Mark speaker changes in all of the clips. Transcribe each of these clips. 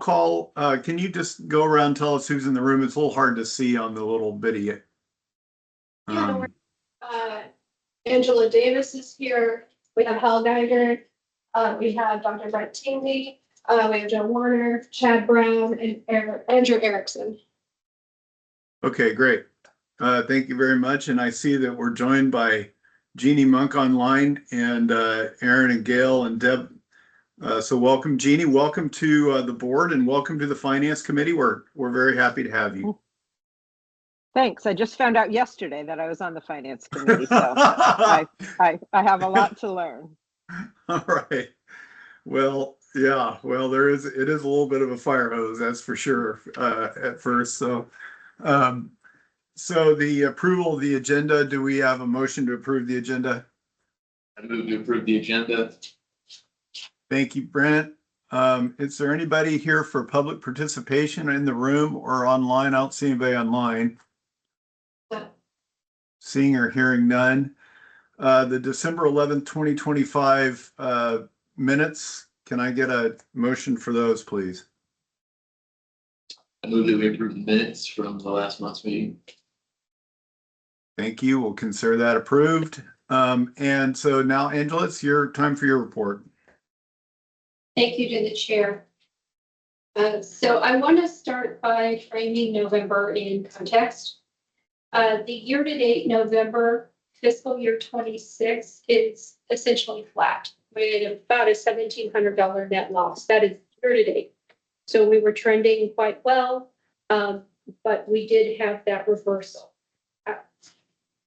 Speaker 1: call. Can you just go around and tell us who's in the room? It's a little hard to see on the little bitty.
Speaker 2: Yeah, no, Angela Davis is here. We have Hal Geiger. We have Dr. Brett Tingley. We have Joe Warner, Chad Brown, and Andrew Erickson.
Speaker 1: Okay, great. Thank you very much. And I see that we're joined by Jeannie Monk online and Aaron and Gail and Deb. So welcome, Jeannie. Welcome to the board and welcome to the Finance Committee. We're very happy to have you.
Speaker 3: Thanks. I just found out yesterday that I was on the Finance Committee, so I have a lot to learn.
Speaker 1: All right. Well, yeah. Well, it is a little bit of a fire hose, that's for sure. At first, so the approval of the agenda. Do we have a motion to approve the agenda?
Speaker 4: I move to approve the agenda.
Speaker 1: Thank you, Brent. Is there anybody here for public participation in the room or online? I don't see anybody online. Seeing or hearing none. The December 11th, 2025 minutes. Can I get a motion for those, please?
Speaker 4: I move that we approve the minutes from the last month's meeting.
Speaker 1: Thank you. We'll consider that approved. And so now, Angela, it's your time for your report.
Speaker 2: Thank you to the chair. So I want to start by framing November in context. The year-to-date November fiscal year 26 is essentially flat. We had about a $1,700 net loss. That is year-to-date. So we were trending quite well, but we did have that reversal.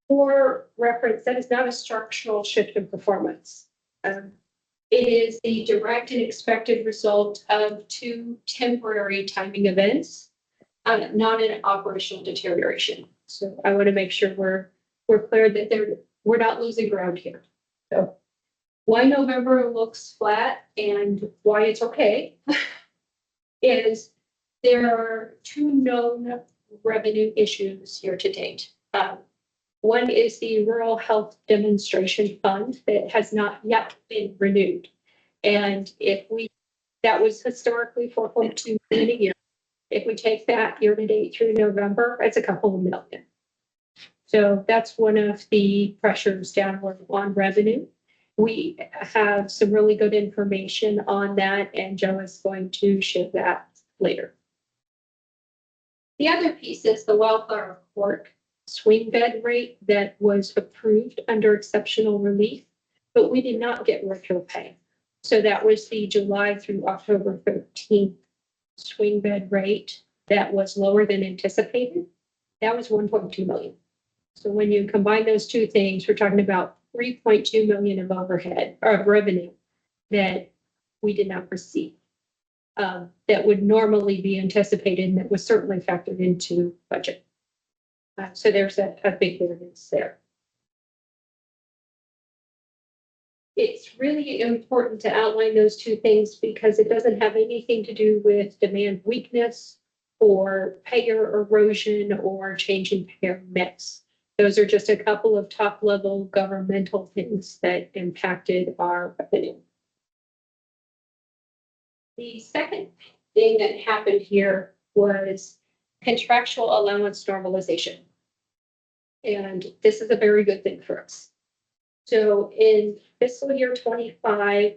Speaker 2: For reference, that is not a structural shift in performance. It is the direct and expected result of two temporary timing events, not an operational deterioration. So I want to make sure we're clear that we're not losing ground here. So why November looks flat and why it's okay is there are two known revenue issues here to date. One is the Rural Health Demonstration Fund that has not yet been renewed. And that was historically $4.2 million a year. If we take that year to date through November, it's a couple of million. So that's one of the pressures downward on revenue. We have some really good information on that, and Joe is going to share that later. The other piece is the Wildflower Court swing bed rate that was approved under exceptional relief, but we did not get retro pay. So that was the July through October 13th swing bed rate that was lower than anticipated. That was 1.2 million. So when you combine those two things, we're talking about 3.2 million of overhead or of revenue that we did not receive. That would normally be anticipated and that was certainly factored into budget. So there's a big variance there. It's really important to outline those two things because it doesn't have anything to do with demand weakness or payer erosion or change in payer mix. Those are just a couple of top level governmental things that impacted our revenue. The second thing that happened here was contractual allowance normalization. And this is a very good thing for us. So in fiscal year 25,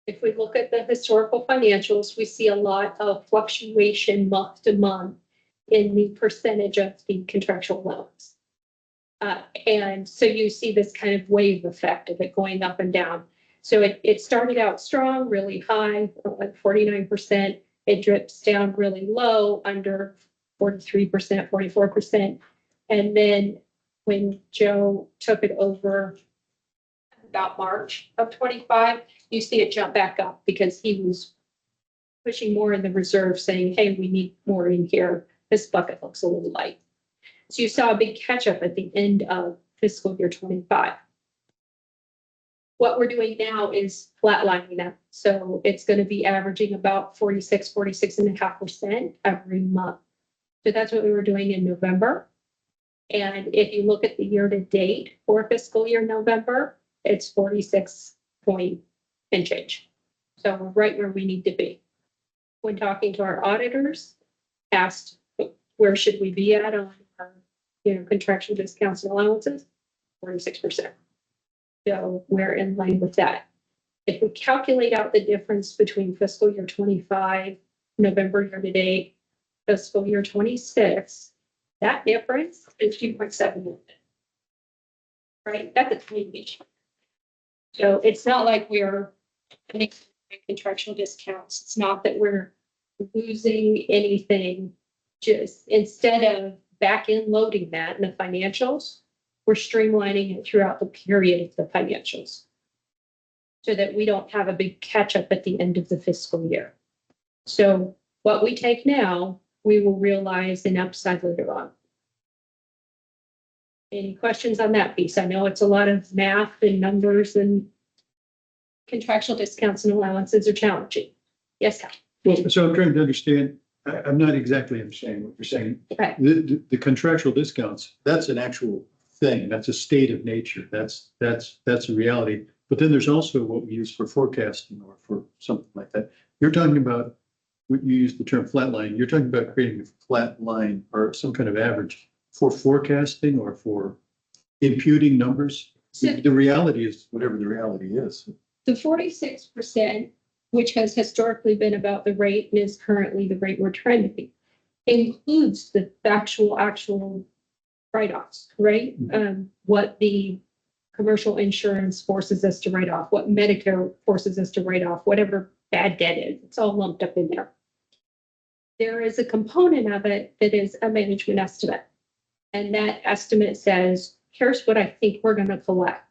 Speaker 2: if we look at the historical financials, we see a lot of fluctuation month to month in the percentage of the contractual allowance. And so you see this kind of wave effect of it going up and down. So it started out strong, really high, like 49%. It drips down really low, under 43%, 44%. And then when Joe took it over about March of 25, you see it jump back up because he was pushing more in the reserve saying, hey, we need more in here. This bucket looks a little light. So you saw a big catch up at the end of fiscal year 25. What we're doing now is flatlining that. So it's going to be averaging about 46.5% every month. So that's what we were doing in November. And if you look at the year to date for fiscal year November, it's 46 point and change. So we're right where we need to be. when talking to our auditors, asked where should we be at on our, contractual discounts and allowances? 46%. So we're in line with that. If we calculate out the difference between fiscal year 25, November year to date, fiscal year 26, that difference is 2.7 million. Right? That's a tiny issue. So it's not like we're getting contractual discounts. It's not that we're losing anything. Just instead of back end loading that in the financials, we're streamlining it throughout the period of the financials so that we don't have a big catch up at the end of the fiscal year. So what we take now, we will realize an upside later on. Any questions on that piece? I know it's a lot of math and numbers, and contractual discounts and allowances are challenging. Yes, Kyle.
Speaker 5: Well, so I'm trying to understand, I'm not exactly understanding what you're saying.
Speaker 2: Okay.
Speaker 5: The contractual discounts, that's an actual thing. That's a state of nature. That's a reality. But then there's also what we use for forecasting or for something like that. You're talking about, you use the term flat line. You're talking about creating a flat line or some kind of average for forecasting or for imputing numbers.
Speaker 2: So
Speaker 5: The reality is whatever the reality is.
Speaker 2: the 46%, which has historically been about the rate and is currently the rate we're trending, includes the actual write-offs, right? What the commercial insurance forces us to write off, what Medicare forces us to write off, whatever bad debt is, it's all lumped up in there. There is a component of it that is a management estimate. And that estimate says, here's what I think we're going to collect.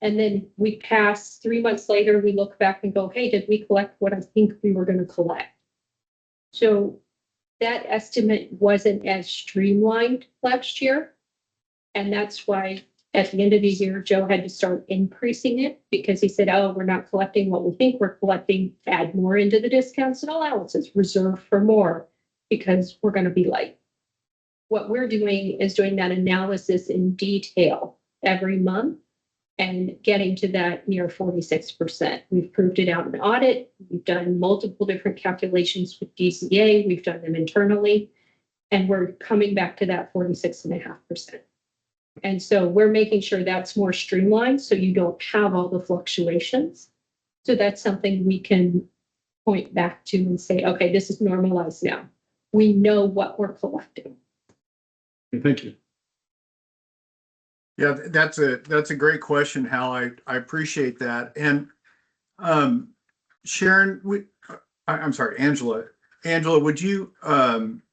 Speaker 2: And then we pass 3 months later, we look back and go, hey, did we collect what I think we were going to collect? So that estimate wasn't as streamlined last year. And that's why at the end of the year, Joe had to start increasing it because he said, oh, we're not collecting what we think we're collecting, add more into the discounts and allowances, reserve for more because we're going to be light. What we're doing is doing that analysis in detail every month and getting to that near 46%. We've proved it out in audit. We've done multiple different calculations with DCA. We've done them internally, and we're coming back to that 46.5%. And so we're making sure that's more streamlined so you don't have all the fluctuations. So that's something we can point back to and say, okay, this is normalized now. We know what we're collecting.
Speaker 5: Thank you.
Speaker 1: Yeah, that's a great question, Hal. I appreciate that. And Sharon, I'm sorry, Angela. Angela, would you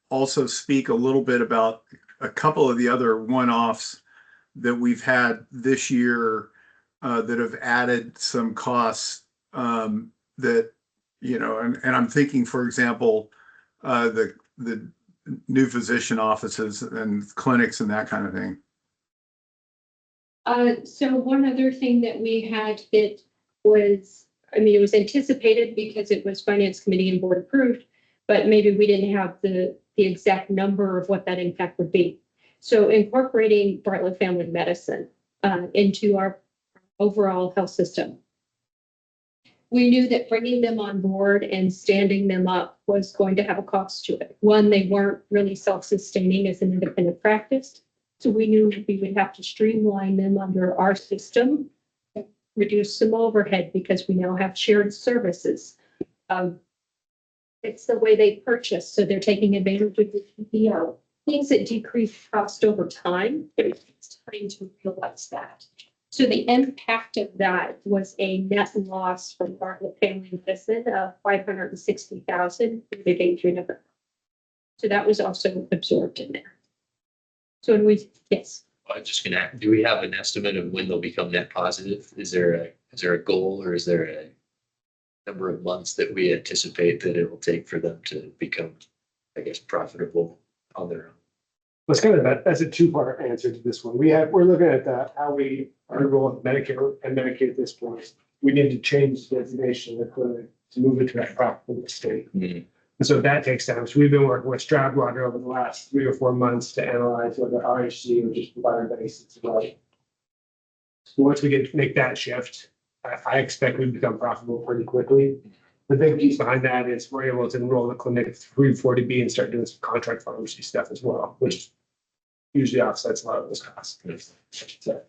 Speaker 1: also speak a little bit about a couple of the other one-offs that we've had this year that have added some costs that, and I'm thinking, for example, the new physician offices and clinics and that kind of thing.
Speaker 2: So one other thing that we had that was, it was anticipated because it was finance committee and board approved, but maybe we didn't have the exact number of what that impact would be. So incorporating Bartlett Family Medicine into our overall health system. We knew that bringing them on board and standing them up was going to have a cost to it. One, they weren't really self-sustaining as an independent practice. So we knew we would have to streamline them under our system, reduce some overhead because we now have shared services. It's the way they purchase. So they're taking advantage of the PPO. Things that decrease cost over time, but it takes time to realize that. So the impact of that was a net loss for Bartlett Family Medicine of $560,000 through November. So that was also absorbed in there. So yes.
Speaker 4: I'm just gonna, do we have an estimate of when they'll become net positive? Is there a goal or is there a number of months that we anticipate that it will take for them to become, I guess, profitable on their own?
Speaker 6: Well, it's kind of that's a two-part answer to this one. We're looking at how we are going with Medicare and Medicaid at this point. We need to change the designation of the clinic to move it to that profitable state.
Speaker 4: Mm-hmm.
Speaker 6: And so that takes time. So we've been working with Stradwater over the last 3 or 4 months to analyze whether RHC or just provider basis is right. So once we make that shift, I expect we become profitable pretty quickly. the big piece behind that is we're able to enroll the clinic through 40B and start doing some contract pharmacy stuff as well, which usually offsets a lot of those costs. So,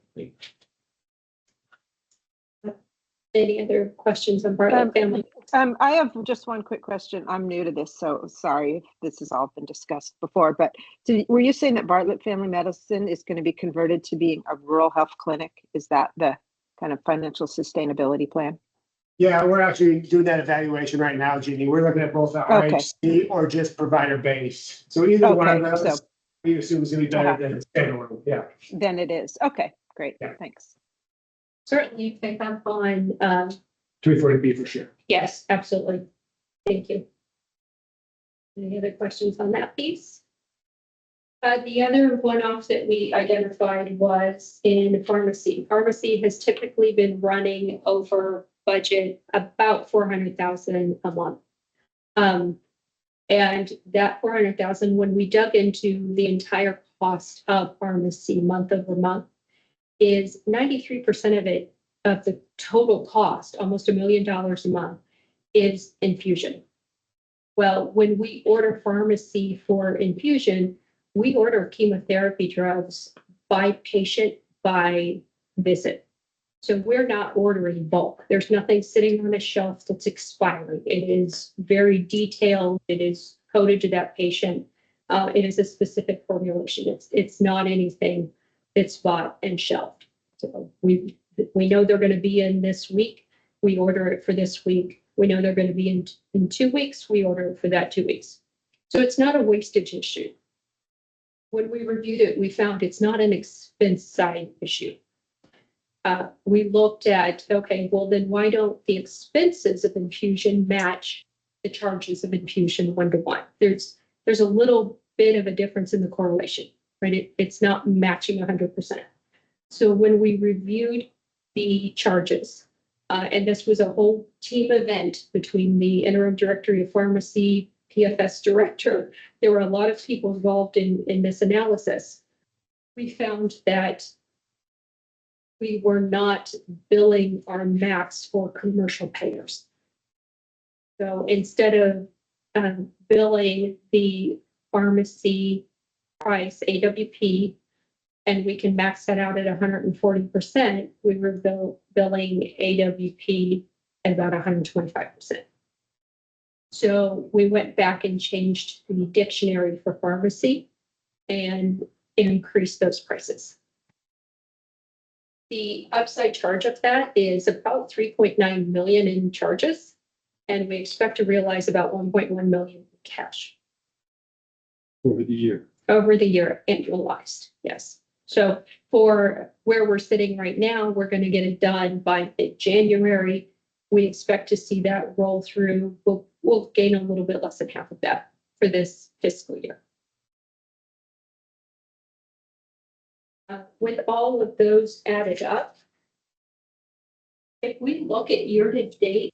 Speaker 2: Any other questions on Bartlett family?
Speaker 3: I have just one quick question. I'm new to this, so sorry if this has all been discussed before, but were you saying that Bartlett Family Medicine is going to be converted to being a rural health clinic? Is that the kind of financial sustainability plan?
Speaker 6: yeah, we're actually doing that evaluation right now, Jeannie. We're looking at both the
Speaker 3: Okay.
Speaker 6: RHC or just provider based. So either one of
Speaker 3: Okay,
Speaker 6: those,
Speaker 3: so-
Speaker 6: we assume is gonna be better than standalone, yeah.
Speaker 3: Then it is. Okay, great.
Speaker 6: Yeah.
Speaker 3: Thanks.
Speaker 2: Certainly pick up on,
Speaker 6: 340B for sure.
Speaker 2: yes, absolutely. Thank you. Any other questions on that piece? The other one-off that we identified was in pharmacy. Pharmacy has typically been running over budget about 400,000 a month. And that 400,000, when we dug into the entire cost of pharmacy month over month, is 93% of it, of the total cost, almost $1 million a month, is infusion. Well, when we order pharmacy for infusion, we order chemotherapy drugs by patient, by visit. So we're not ordering bulk. There's nothing sitting on a shelf that's expiring. It is very detailed. It is coded to that patient. It is a specific formulation. It's not anything that's bought and shelved. So we know they're going to be in this week. We order it for this week. We know they're going to be in 2 weeks. We order it for that 2 weeks. So it's not a wastage issue. When we reviewed it, we found it's not an expense side issue. We looked at, okay, well then why don't the expenses of infusion match the charges of infusion 1-to-1? There's a little bit of a difference in the correlation, right? It's not matching 100%. So when we reviewed the charges, and this was a whole team event between the interim directory of pharmacy, PFS director, there were a lot of people involved in this analysis. We found that we were not billing our max for commercial payers. So instead of billing the pharmacy price, AWP, and we can max that out at 140%, we were billing AWP at about 125%. So we went back and changed the dictionary for pharmacy and increased those prices. The upside charge of that is about 3.9 million in charges, and we expect to realize about 1.1 million in cash
Speaker 5: Over the year.
Speaker 2: over the year annualized. Yes. So for where we're sitting right now, we're going to get it done by mid-January. We expect to see that roll through. We'll gain a little bit less than half of that for this fiscal year. With all of those added up, if we look at year-to-date,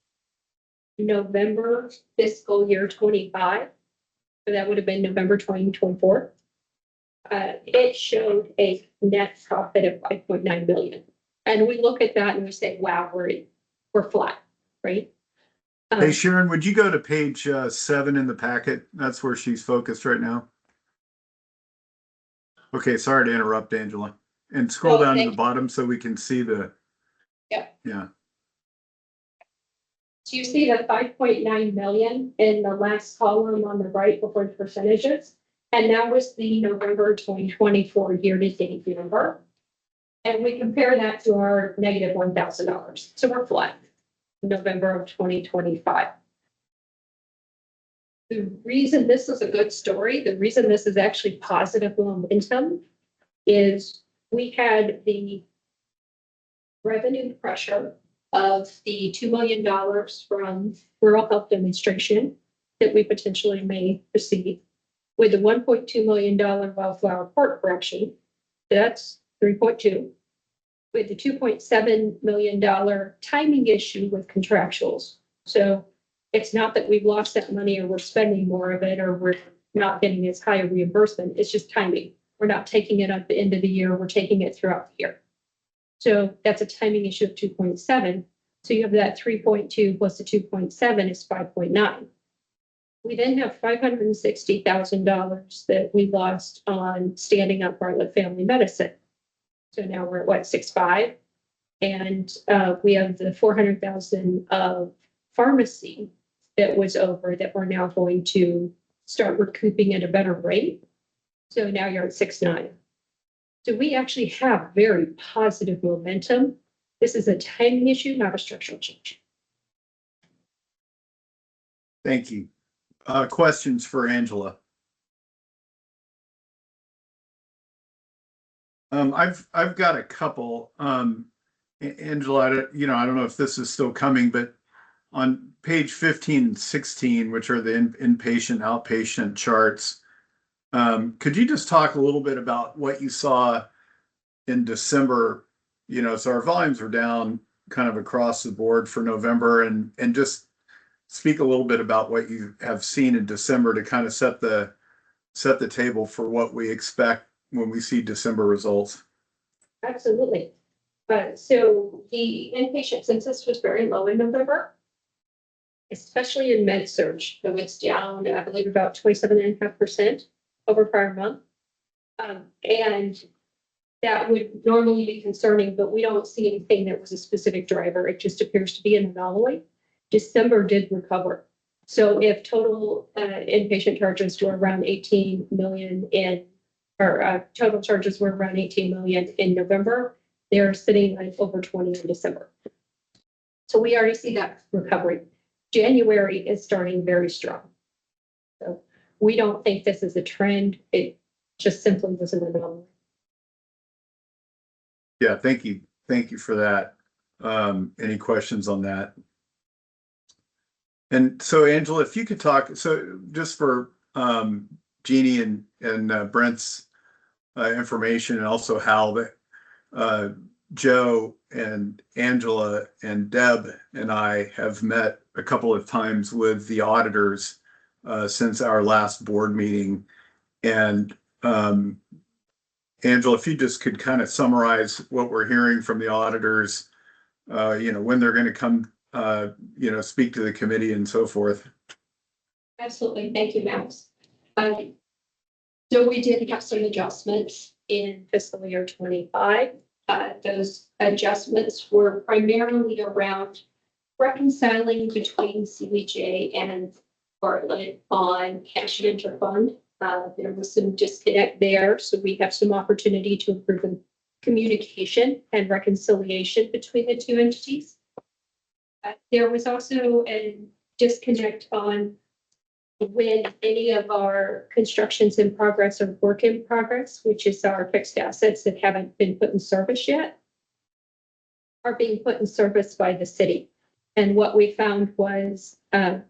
Speaker 2: November fiscal year 25, so that would have been November 2024, it showed a net profit of 5.9 million. And we look at that and we say, wow, we're flat, right?
Speaker 1: Hey, Sharon, would you go to page 7 in the packet? That's where she's focused right now. Okay, sorry to interrupt, Angela. And scroll
Speaker 2: No,
Speaker 1: down to
Speaker 2: thank
Speaker 1: the
Speaker 2: you.
Speaker 1: bottom so we can see the.
Speaker 2: Yeah.
Speaker 1: Yeah.
Speaker 2: So you see the 5.9 million in the last column on the right before the percentages. And that was the November 2024 year-to-date number. And we compare that to our negative $1,000. So we're flat November of 2025. The reason this is a good story, the reason this is actually positive momentum is we had the revenue pressure of the $2 million from rural health demonstration that we potentially may receive, with the $1.2 million wildflower port correction, that's 3.2, with the $2.7 million timing issue with contractuals. So it's not that we've lost that money or we're spending more of it or we're not getting as high a reimbursement. It's just timing. We're not taking it at the end of the year. We're taking it throughout the year. So that's a timing issue of 2.7. So you have that 3.2 plus the 2.7 is 5.9. We then have $560,000 that we lost on standing up Bartlett Family Medicine. So now we're at what, 6.5? And we have the 400,000 of pharmacy that was over that we're now going to start recouping at a better rate. So now you're at 6.9. So we actually have very positive momentum. This is a timing issue, not a structural change.
Speaker 1: Thank you. Questions for Angela? I've got a couple. Angela, I don't know if this is still coming, but on page 15 and 16, which are the inpatient, outpatient charts, could you just talk a little bit about what you saw in December? So our volumes were down kind of across the board for November, and just speak a little bit about what you have seen in December to kind of set the table for what we expect when we see December results.
Speaker 2: Absolutely. So the inpatient census was very low in November, especially in med surge. So it's down, I believe, about 27.5% over prior month. And that would normally be concerning, but we don't see anything that was a specific driver. It just appears to be an anomaly. December did recover. So if total inpatient charges were around 18 million total charges were around 18 million in November, they're sitting like over 20 in December. So we already see that recovery. January is starting very strong. So we don't think this is a trend. It just simply was an anomaly.
Speaker 1: Yeah, thank you. Thank you for that. Any questions on that? And so, Angela, if you could talk, so just for Jeannie and Brent's information, and also how Joe and Angela and Deb and I have met a couple of times with the auditors since our last board meeting. And Angela, if you just could kind of summarize what we're hearing from the auditors, when they're going to come, speak to the committee and so forth.
Speaker 2: Absolutely. Thank you, Max. So we did have some adjustments in fiscal year 25. Those adjustments were primarily around reconciling between CBJ and Bartlett on cash and interfund. There was some disconnect there, so we have some opportunity to improve the communication and reconciliation between the two entities. There was also a disconnect on when any of our constructions in progress or work in progress, which is our fixed assets that haven't been put in service yet, are being put in service by the city. And what we found was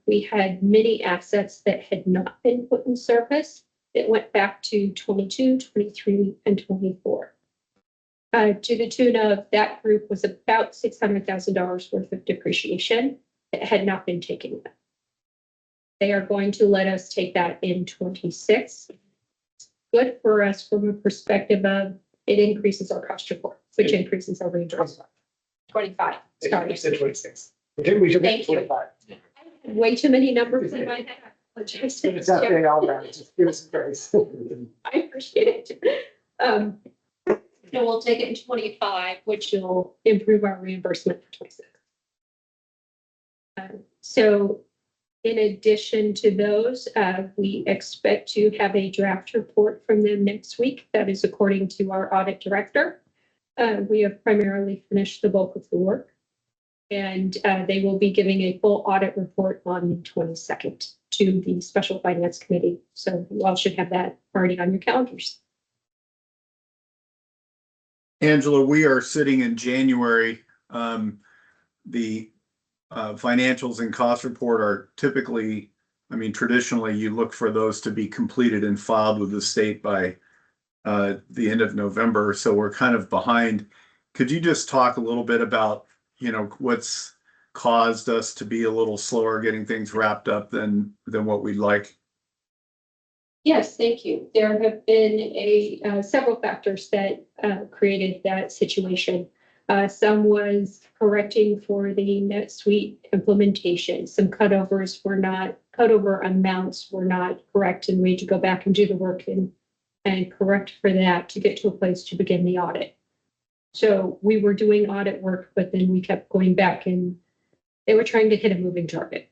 Speaker 2: we had many assets that had not been put in service that went back to 22, 23, and 24. To the tune of that group was about $600,000 worth of depreciation that had not been taken yet. They are going to let us take that in 26. Good for us from a perspective of it increases our cost report, which increases our reimbursement. 25. Sorry.
Speaker 6: You said 26. We should
Speaker 2: Thank
Speaker 6: make
Speaker 2: you.
Speaker 6: 25.
Speaker 2: Way too many numbers in my head.
Speaker 6: It's not getting all that. Just give us a grace.
Speaker 2: I appreciate it. So we'll take it in 25, which will improve our reimbursement for 26. So in addition to those, we expect to have a draft report from them next week. That is according to our audit director. We have primarily finished the bulk of the work, and they will be giving a full audit report on the 22nd to the Special Finance Committee. So you all should have that already on your calendars.
Speaker 1: Angela, we are sitting in January. The financials and cost report are typically, traditionally you look for those to be completed and filed with the state by the end of November. So we're kind of behind. Could you just talk a little bit about, what's caused us to be a little slower getting things wrapped up than what we'd like?
Speaker 2: Yes, thank you. There have been several factors that created that situation. Some was correcting for the NetSuite implementation. Some cutover amounts were not correct, and we had to go back and do the work and correct for that to get to a place to begin the audit. So we were doing audit work, but then we kept going back and they were trying to hit a moving target.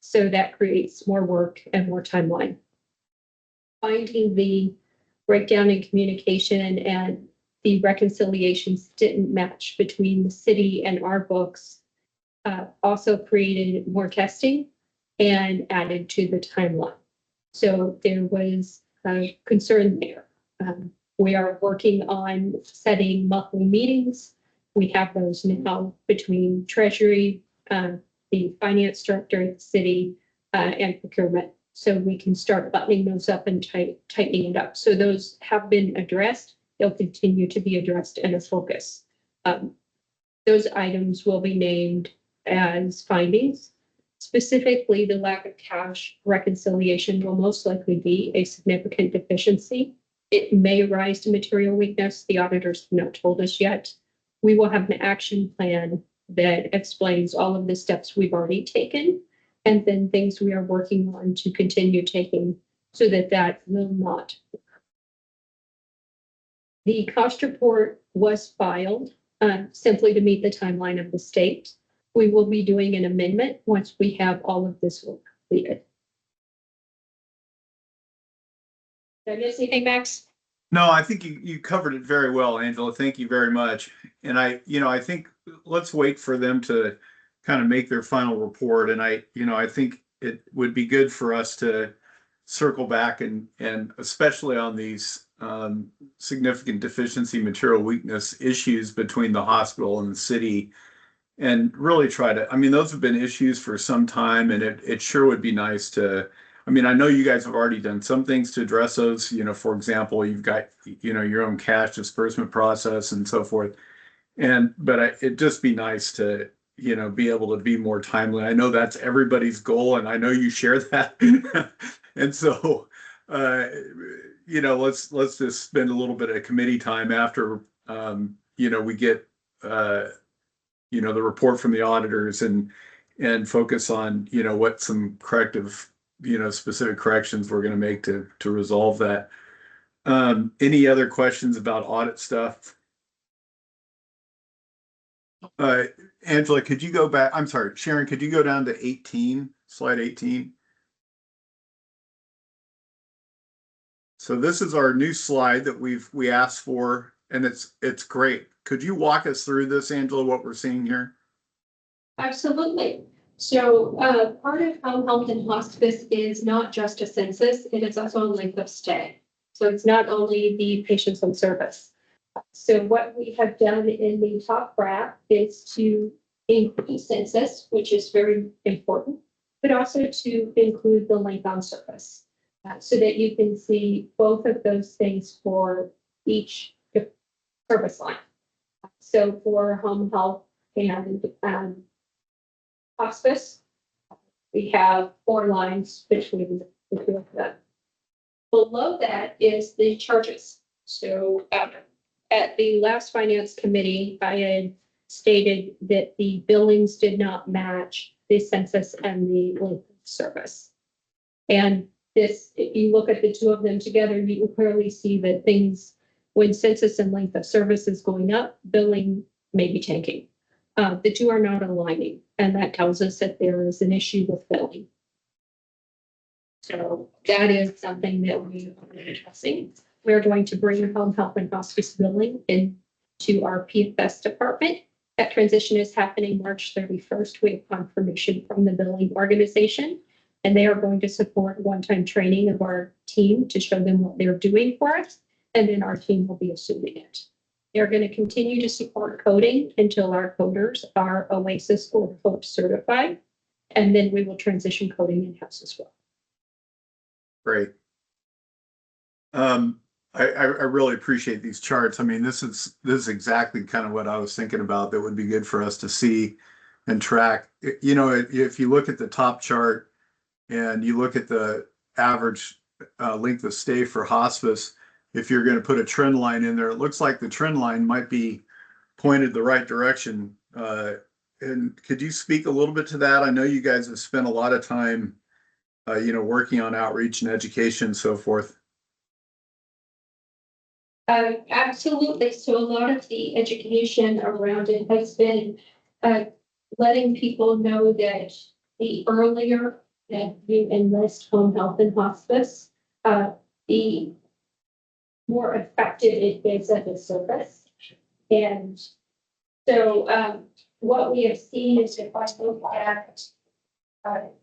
Speaker 2: So that creates more work and more timeline. Finding the breakdown in communication and the reconciliations didn't match between the city and our books also created more testing and added to the timeline. So there was a concern there. We are working on setting monthly meetings. We have those now between Treasury, the finance director of the city, and procurement. So we can start buttoning those up and tightening it up. So those have been addressed. They'll continue to be addressed and a focus. Those items will be named as findings. Specifically, the lack of cash reconciliation will most likely be a significant deficiency. It may rise to material weakness. The auditors have not told us yet. We will have an action plan that explains all of the steps we've already taken and then things we are working on to continue taking so that that will not. The cost report was filed simply to meet the timeline of the state. We will be doing an amendment once we have all of this work completed. Did I miss anything, Max?
Speaker 1: No, I think you covered it very well, Angela. Thank you very much. And I think let's wait for them to kind of make their final report. And I think it would be good for us to circle back and especially on these significant deficiency material weakness issues between the hospital and the city, and really try to, those have been issues for some time, and it sure would be nice to, I know you guys have already done some things to address those, for example, you've got, your own cash disbursement process and so forth. But it'd just be nice to, be able to be more timely. I know that's everybody's goal, and I know you share that. And so, let's just spend a little bit of committee time after, we get, the report from the auditors and focus on, what some corrective, specific corrections we're going to make to resolve that. Any other questions about audit stuff? Angela, could you go back? I'm sorry, Sharon, could you go down to 18, slide 18? So this is our new slide that we asked for, and it's great. Could you walk us through this, Angela, what we're seeing here?
Speaker 2: Absolutely. So part of home health and hospice is not just a census, it is also a length of stay. So it's not only the patients on service. So what we have done in the top graph is to include census, which is very important, but also to include the length on service so that you can see both of those things for each service line. So for home health and hospice, we have 4 lines between the two of them. Below that is the charges. So at the last finance committee, I had stated that the billings did not match the census and the length of service. And this, if you look at the two of them together, you can clearly see that things, when census and length of service is going up, billing may be tanking. The two are not aligning, and that tells us that there is an issue with billing. So that is something that we are addressing. We're going to bring home health and hospice billing into our PFS department. That transition is happening March 31st. We have confirmation from the billing organization, and they are going to support one-time training of our team to show them what they're doing for us, and then our team will be assuming it. They're going to continue to support coding until our coders are OASIS or HOPE certified, and then we will transition coding in-house as well.
Speaker 1: Great. I really appreciate these charts. This is exactly kind of what I was thinking about that would be good for us to see and track. If you look at the top chart and you look at the average length of stay for hospice, if you're going to put a trend line in there, it looks like the trend line might be pointed the right direction. And could you speak a little bit to that? I know you guys have spent a lot of time, working on outreach and education and so forth.
Speaker 2: Absolutely. So a lot of the education around it has been letting people know that the earlier that you enlist home health and hospice, the more effective it is at the service. And so what we have seen is if I look at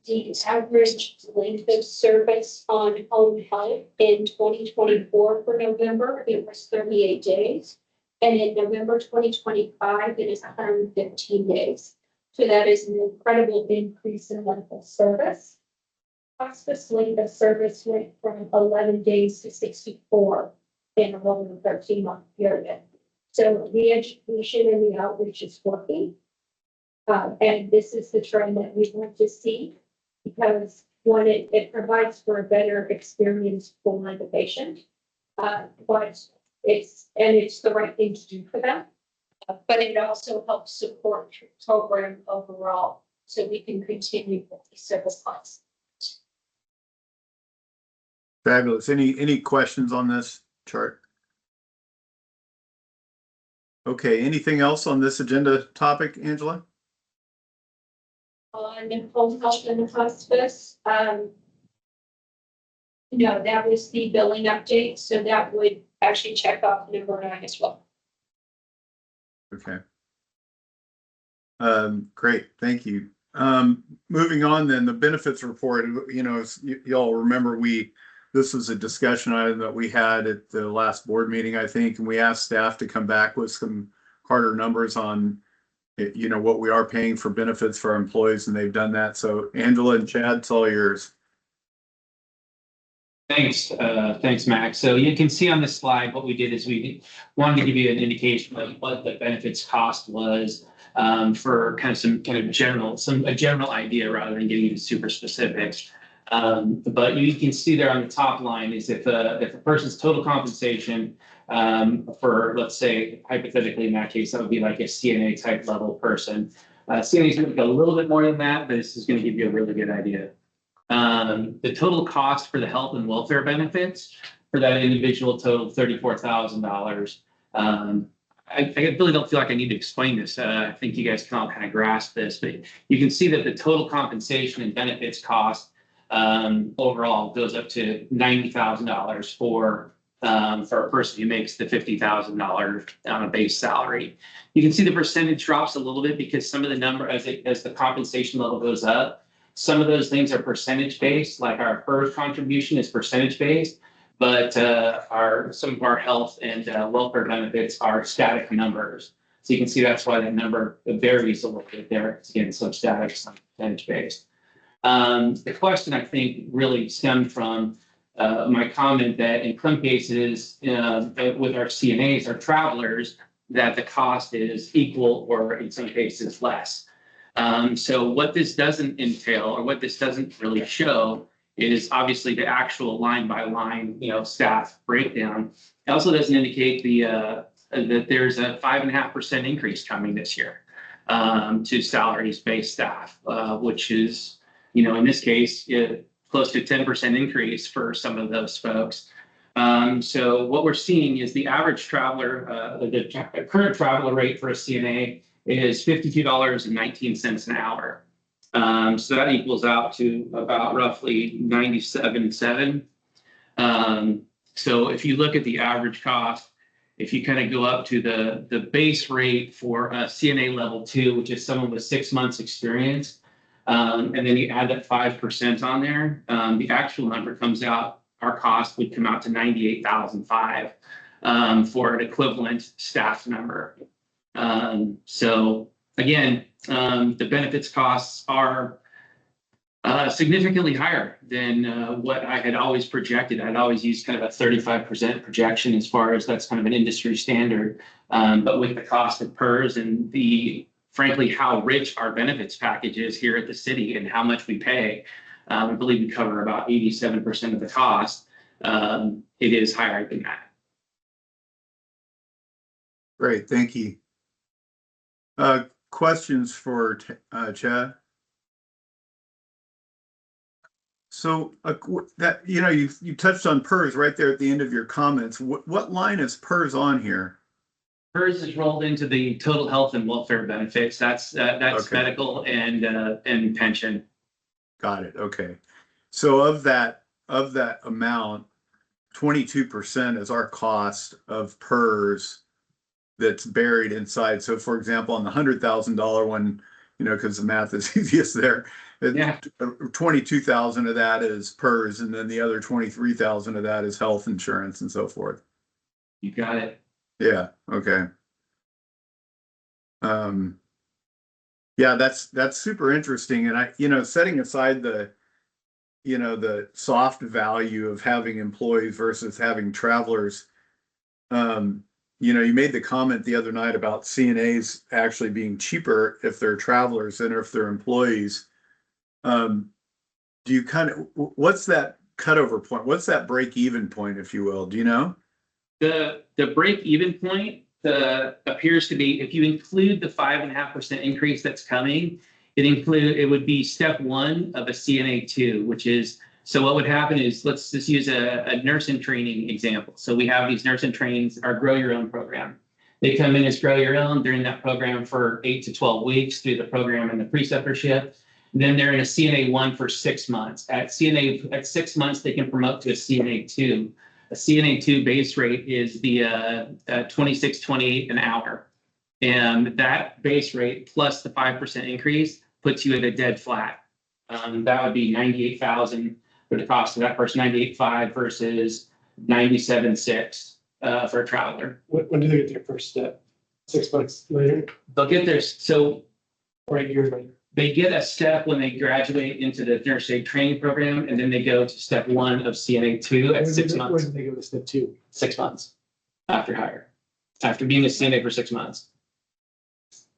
Speaker 2: the average length of service on home health in 2024 for November, it was 38 days. And in November 2025, it is 115 days. So that is an incredible increase in length of service. Hospice length of service went from 11 days to 64 in a 13-month period. So the education and the outreach is working. And this is the trend that we want to see because one, it provides for a better experience for the patient. But it's the right thing to do for them. But it also helps support the program overall so we can continue with the service lines.
Speaker 1: Fabulous. Any questions on this chart? Okay, anything else on this agenda topic, Angela?
Speaker 2: On home health and hospice, no, that was the billing update, so that would actually check off number 9 as well.
Speaker 1: Okay. Great, thank you. Moving on then, the benefits report, y'all remember this was a discussion item that we had at the last board meeting, I think, and we asked staff to come back with some harder numbers on what we are paying for benefits for our employees, and they've done that. So Angela and Chad, it's all yours.
Speaker 7: Thanks, Max. So you can see on this slide, what we did is we wanted to give you an indication of what the benefits cost was for a general idea rather than getting into super specifics. But you can see there on the top line is if a person's total compensation for, let's say, hypothetically in that case, that would be like a CNA type level person. CNA is going to be a little bit more than that, but this is going to give you a really good idea. The total cost for the health and welfare benefits for that individual totaled $34,000. I really don't feel like I need to explain this. I think you guys can all kind of grasp this, but you can see that the total compensation and benefits cost overall goes up to $90,000 for a person who makes the $50,000 on a base salary. You can see the percentage drops a little bit because some of the number as the compensation level goes up, some of those things are percentage based, like our PERS contribution is percentage based, but some of our health and welfare benefits are static numbers. So you can see that's why that number varies a little bit there. It's again, some static, some percentage based. The question I think really stemmed from my comment that in some cases with our CNAs, our travelers, that the cost is equal or in some cases less. So what this doesn't entail or what this doesn't really show is obviously the actual line by line, staff breakdown. It also doesn't indicate that there's a 5.5% increase coming this year to salaries-based staff, which is, in this case, close to 10% increase for some of those folks. So what we're seeing is the average traveler, the current traveler rate for a CNA is $52.19 an hour. So that equals out to about roughly $97.7. So if you look at the average cost, if you kind of go up to the base rate for a CNA level 2, which is someone with 6 months experience, and then you add that 5% on there, the actual number comes out, our cost would come out to $98,500 for an equivalent staff member. So again, the benefits costs are significantly higher than what I had always projected. I'd always used kind of a 35% projection as far as that's kind of an industry standard. But with the cost of PERS and frankly, how rich our benefits package is here at the city and how much we pay, I believe we cover about 87% of the cost. It is higher than that.
Speaker 1: Great, thank you. Questions for Chad? So that, you touched on PERS right there at the end of your comments. What line is PERS on here?
Speaker 7: PERS is rolled into the total health and welfare benefits. That's
Speaker 1: Okay.
Speaker 7: medical and pension.
Speaker 1: Got it. Okay. So of that amount, 22% is our cost of PERS that's buried inside. So for example, on the $100,000 one, because the math is easiest there.
Speaker 7: Yeah.
Speaker 1: 22,000 of that is PERS, and then the other 23,000 of that is health insurance and so forth.
Speaker 7: You got it.
Speaker 1: Yeah. Okay. Yeah, that's super interesting. And setting aside the soft value of having employees versus having travelers, you made the comment the other night about CNAs actually being cheaper if they're travelers than if they're employees. Do you what's that cutover point? What's that break even point, if you will? Do you know?
Speaker 7: The break even point appears to be, if you include the 5.5% increase that's coming, it would be step one of a CNA 2, which is, so what would happen is, let's just use a nurse in training example. So we have these nurse in trainings, our Grow Your Own program. They come in as Grow Your Own during that program for 8 to 12 weeks through the program and the preceptorship. Then they're in a CNA 1 for 6 months. At 6 months, they can promote to a CNA 2. A CNA 2 base rate is the $26.28 an hour. And that base rate plus the 5% increase puts you at a dead flat. That would be $98,000 for the cost of that person, $98,500 versus $97,600 for a traveler.
Speaker 6: When do they get their first step? 6 months later?
Speaker 7: They'll get there. So
Speaker 6: Or a year later?
Speaker 7: they get a step when they graduate into the nurse aid training program, and then they go to step 1 of CNA 2 at 6 months.
Speaker 6: When do they go to step 2?
Speaker 7: 6 months after hire, after being a CNA for 6 months.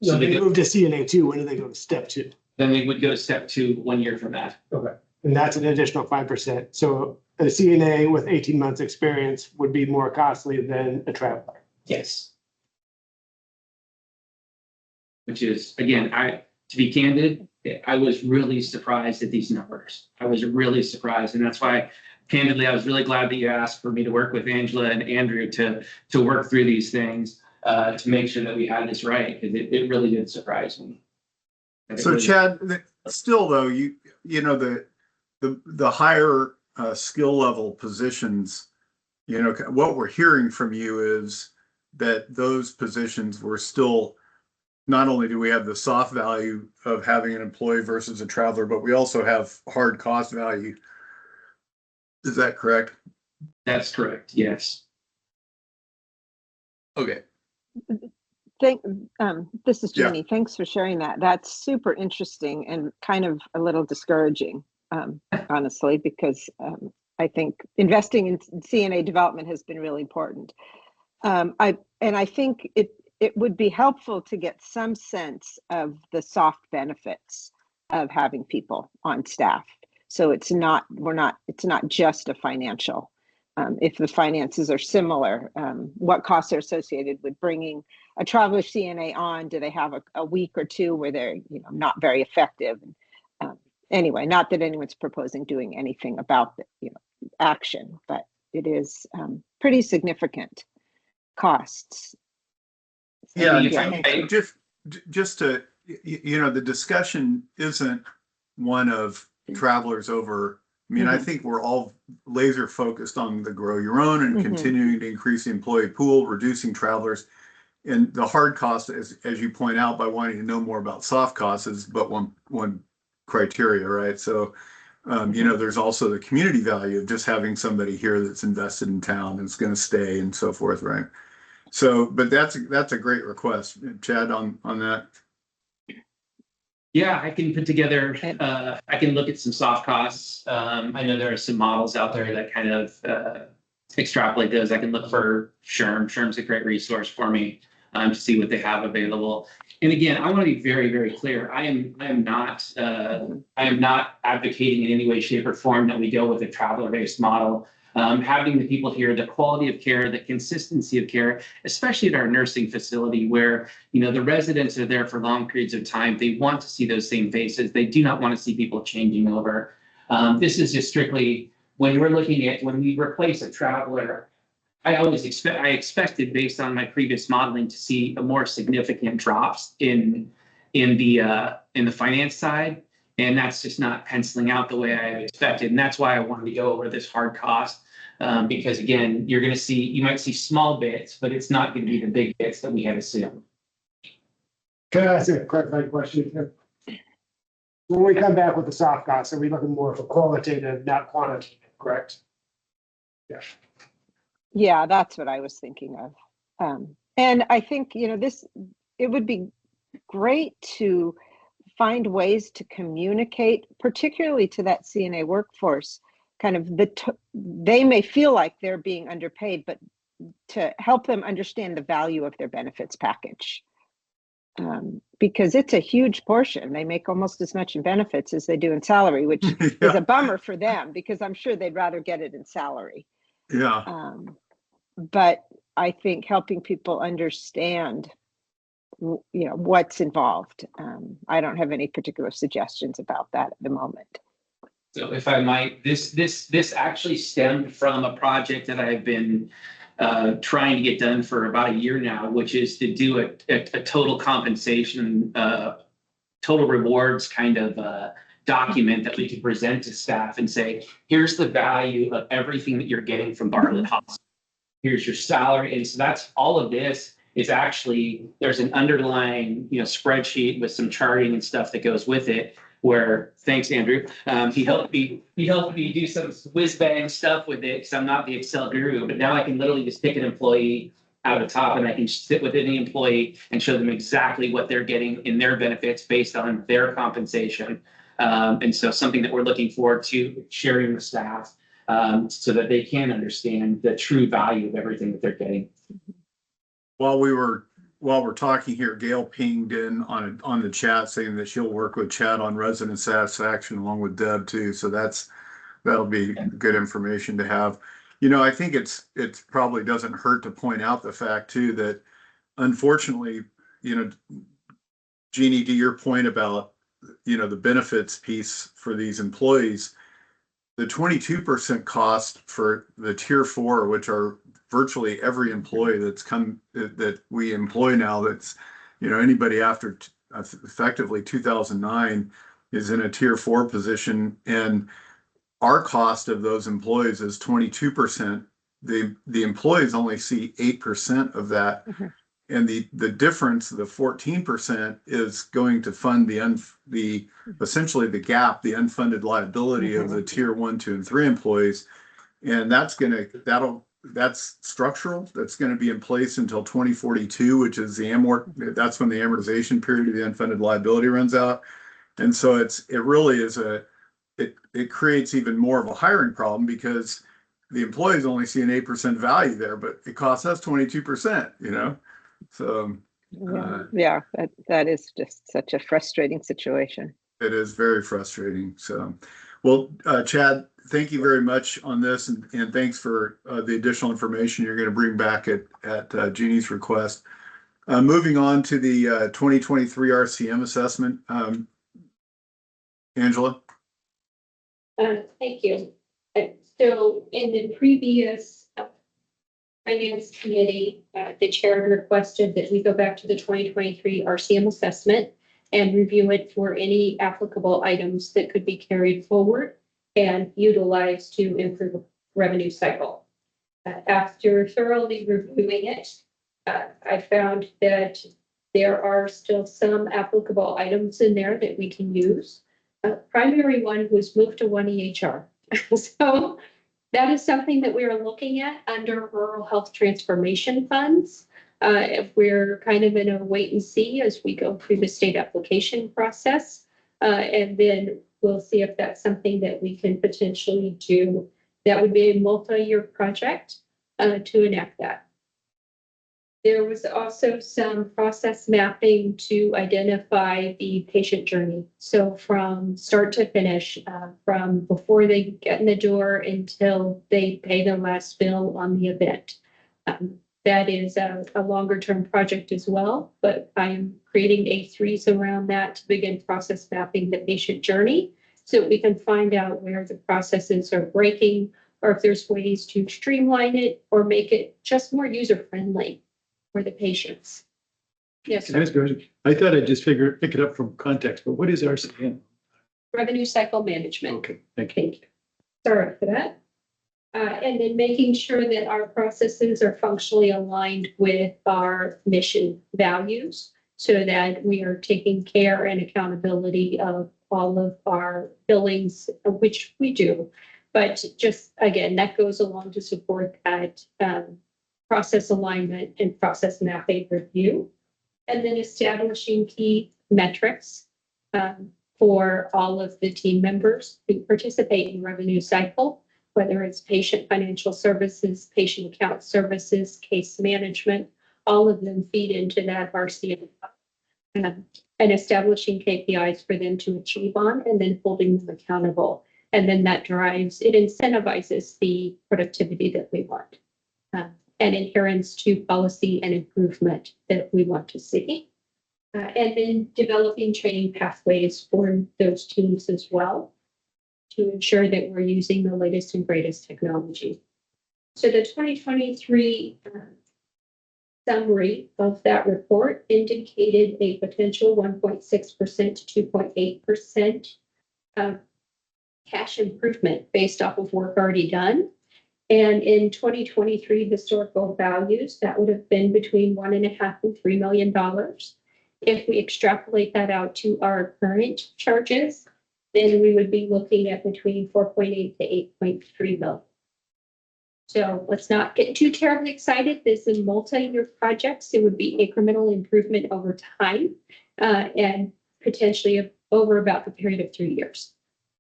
Speaker 6: So
Speaker 7: So
Speaker 6: they
Speaker 7: they
Speaker 6: move to CNA 2. When do they go to step 2?
Speaker 7: Then they would go to step 2 1 year from that.
Speaker 6: Okay. And that's an additional 5%. So a CNA with 18 months experience would be more costly than a traveler.
Speaker 7: Yes. Which is, again, to be candid, I was really surprised at these numbers. I was really surprised. And that's why, candidly, I was really glad that you asked for me to work with Angela and Andrew to work through these things, to make sure that we had this right, because it really did surprise me.
Speaker 1: So Chad, still though, the higher skill level positions, what we're hearing from you is that those positions were still, not only do we have the soft value of having an employee versus a traveler, but we also have hard cost value. Is that correct?
Speaker 7: That's correct. Yes.
Speaker 1: Okay.
Speaker 3: This is
Speaker 1: Yeah.
Speaker 3: Jeannie. Thanks for sharing that. That's super interesting and kind of a little discouraging, honestly, because I think investing in CNA development has been really important. I think it would be helpful to get some sense of the soft benefits of having people on staff. So it's not just a financial. If the finances are similar, what costs are associated with bringing a traveler CNA on? Do they have a week or two where they're not very effective? Anyway, not that anyone's proposing doing anything about the action, but it is pretty significant costs.
Speaker 1: Yeah,
Speaker 7: Yeah.
Speaker 1: just to, the discussion isn't one of travelers over. I mean, I think we're all laser focused on the grow your own and continuing to increase the employee pool, reducing travelers. And the hard cost, as you point out, by wanting to know more about soft costs is but one criteria, right? So, there's also the community value of just having somebody here that's invested in town and is going to stay and so forth, right? So, but that's a great request, Chad, on that.
Speaker 7: Yeah, I can put together, I can look at some soft costs. I know there are some models out there that kind of extrapolate those. I can look for SHRM. SHRM's a great resource for me to see what they have available. And again, I want to be very, very clear. I am not advocating in any way, shape, or form that we go with a traveler-based model. having the people here, the quality of care, the consistency of care, especially at our nursing facility where, the residents are there for long periods of time. They want to see those same faces. They do not want to see people changing over. This is just strictly when we're looking at when we replace a traveler. I expected based on my previous modeling to see a more significant drops in the finance side. And that's just not penciling out the way I expected. And that's why I wanted to go over this hard cost. Because again, you might see small bits, but it's not going to be the big bits that we had assumed.
Speaker 6: Can I ask a clarifying question here? When we come back with the soft costs, are we looking more for qualitative, not quantitative, correct? Yeah.
Speaker 3: Yeah, that's what I was thinking of. And I think, it would be great to find ways to communicate, particularly to that CNA workforce, kind of they may feel like they're being underpaid, but to help them understand the value of their benefits package. Because it's a huge portion. They make almost as much in benefits as they do in salary, which is a bummer for them because I'm sure they'd rather get it in salary.
Speaker 1: Yeah.
Speaker 3: But I think helping people understand, what's involved. I don't have any particular suggestions about that at the moment.
Speaker 7: So if I might, this actually stemmed from a project that I've been trying to get done for about a year now, which is to do a total compensation, total rewards kind of document that we can present to staff and say, here's the value of everything that you're getting from Bartlett Hospital. Here's your salary. And so that's all of this is actually, there's an underlying, spreadsheet with some charting and stuff that goes with it where, thanks, Andrew. He helped me do some whiz bang stuff with it because I'm not the Excel guru, but now I can literally just pick an employee out of the top and I can sit with any employee and show them exactly what they're getting in their benefits based on their compensation. And so something that we're looking forward to sharing with staff so that they can understand the true value of everything that they're getting.
Speaker 1: While we're talking here, Gail pinged in on the chat saying that she'll work with Chad on resident satisfaction along with Deb too. So that'll be good information to have. I think it probably doesn't hurt to point out the fact too that unfortunately, Jeannie, to your point about the benefits piece for these employees, the 22% cost for the tier 4, which are virtually every employee that we employ now, that's anybody after effectively 2009 is in a tier 4 position, and our cost of those employees is 22%. The employees only see 8% of that.
Speaker 3: Mm-hmm.
Speaker 1: And the difference, the 14%, is going to fund the essentially the gap, the unfunded liability of the tier 1, 2, and 3 employees. And that's structural. That's going to be in place until 2042, which is that's when the amortization period of the unfunded liability runs out. And so it really is it creates even more of a hiring problem because the employees only see an 8% value there, but it costs us 22%, So
Speaker 3: yeah, that is just such a frustrating situation.
Speaker 1: it is very frustrating. So, well, Chad, thank you very much on this, and thanks for the additional information you're going to bring back at Jeannie's request. Moving on to the 2023 RCM assessment, Angela.
Speaker 2: Thank you. So in the previous Finance Committee, the chair requested that we go back to the 2023 RCM assessment and review it for any applicable items that could be carried forward and utilized to improve the revenue cycle. After thoroughly reviewing it, I found that there are still some applicable items in there that we can use. Primary one was move to one EHR. So that is something that we are looking at under rural health transformation funds. If we're kind of in a wait and see as we go through the state application process. And then we'll see if that's something that we can potentially do. That would be a multi-year project to enact that. There was also some process mapping to identify the patient journey. So from start to finish, from before they get in the door until they pay their last bill on the event. That is a longer term project as well, but I'm creating A3s around that to begin process mapping the patient journey so we can find out where the processes are breaking or if there's ways to streamline it or make it just more user friendly for the patients. Yes,
Speaker 5: Can I ask a question? I thought I'd just pick it up from context, but what is RCM?
Speaker 2: revenue cycle management.
Speaker 5: Okay, thank you.
Speaker 2: Thank you. Sorry for that. And then making sure that our processes are functionally aligned with our mission values so that we are taking care and accountability of all of our billings, which we do. But just again, that goes along to support that process alignment and process mapping review. And then establishing key metrics for all of the team members who participate in revenue cycle, whether it's patient financial services, patient account services, case management, all of them feed into that RCM. And establishing KPIs for them to achieve on and then holding them accountable. And then that drives, it incentivizes the productivity that we want and adherence to policy and improvement that we want to see. And then developing training pathways for those teams as well to ensure that we're using the latest and greatest technology. So the 2023 summary of that report indicated a potential 1.6% to 2.8% cash improvement based off of work already done. And in 2023 historical values, that would have been between $1.5 and $3 million. If we extrapolate that out to our current charges, then we would be looking at between 4.8 to 8.3 million. So let's not get too terribly excited. This is multi-year projects. It would be incremental improvement over time and potentially over about the period of 3 years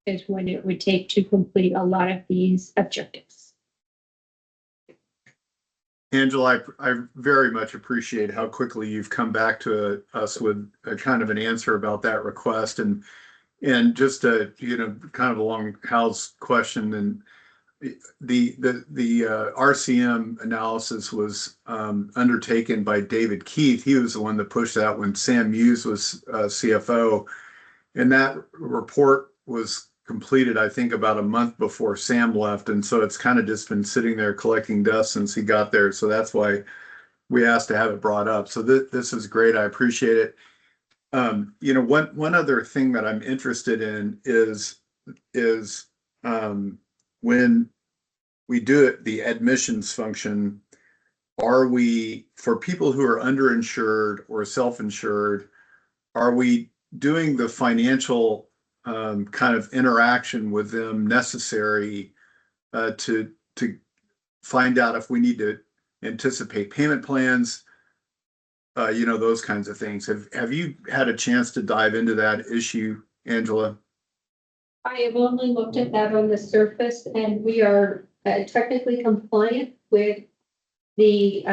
Speaker 2: is when it would take to complete a lot of these objectives.
Speaker 1: Angela, I very much appreciate how quickly you've come back to us with a kind of an answer about that request and just kind of along Hal's question and the RCM analysis was undertaken by David Keith. He was the one that pushed that when Sam Muse was CFO, and that report was completed, I think, about a month before Sam left, and so it's kind of just been sitting there collecting dust since he got there. So that's why we asked to have it brought up. So this is great. I appreciate it. One other thing that I'm interested in is when we do it, the admissions function, are we, for people who are underinsured or self-insured, are we doing the financial kind of interaction with them necessary to find out if we need to anticipate payment plans, those kinds of things. Have you had a chance to dive into that issue, Angela?
Speaker 2: I have only looked at that on the surface, and we are technically compliant with the